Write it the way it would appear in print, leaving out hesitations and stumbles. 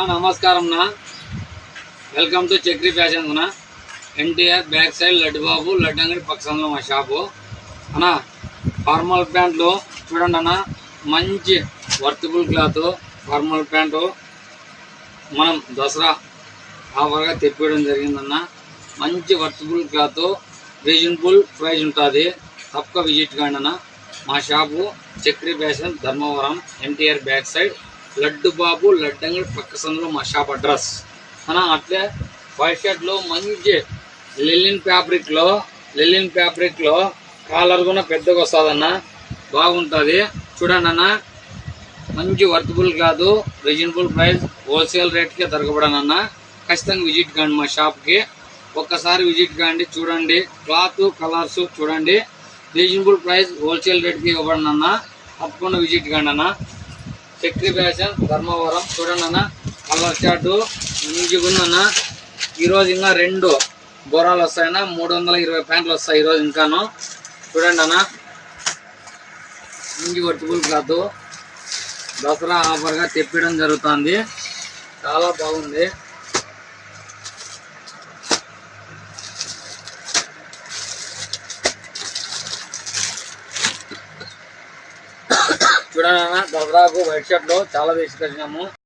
నమస్కారం నా welcome to Chakri fashion నా ఎన్టీఆర్ బ్యాక్ సైడ్ లడ్డు బాబు లడ్డు అంగడి పక్కన మా షాపు అన్నా. ఫార్మల్ ప్యాంట్లు చూడండి అన్న, మంచి వర్తబుల్ క్లాత్ ఫార్మల్ ప్యాంటు మనం దసరా ఆఫర్గా తెప్పియడం జరిగిందన్న. మంచి వర్తబుల్ క్లాత్, రీజనబుల్ ప్రైజ్ ఉంటుంది. తప్పక విజిట్ కాండి అన్న. మా shop Chakri fashion Dharmavaram NTR back side Laddu Babu laddu అంగడి పక్క సందులో మా షాప్ అడ్రస్ అన్న. అట్లే వైట్ షర్ట్లో మంచి లెలిన్ ఫ్యాబ్రిక్లో కాలర్ కూడా పెద్దగా వస్తుందన్న, బాగుంటుంది. చూడండి అన్న, మంచి వర్తబుల్ కాదు, రీజనబుల్ ప్రైస్, హోల్సేల్ రేట్కే దొరకబడనన్న. ఖచ్చితంగా విజిట్ కాండి మా షాప్కి. ఒక్కసారి విజిట్ కాండి, చూడండి క్లాత్ కలర్స్ చూడండి. రీజనబుల్ ప్రైస్, హోల్సేల్ రేట్కి ఇవ్వబడనన్న. తప్పకుండా విజిట్ కాండి అన్న. చక్రి ఫ్యాషన్ ధర్మవరం. చూడండి అన్న, కలర్ చార్టు మంచిగా ఉందన్న. ఈరోజు ఇంకా 2 బోరాలు వస్తాయన్న, 320 ప్యాంట్లు వస్తాయి ఈరోజు ఇంకాను. చూడండి అన్న, మంచి వర్తబుల్ క్లాత్ దసరా ఆఫర్గా తెప్పడం జరుగుతుంది. చాలా బాగుంది. చూడండి అన్న, దసరాకు వైట్ షర్ట్లో చాలా తీసుకొచ్చినాము.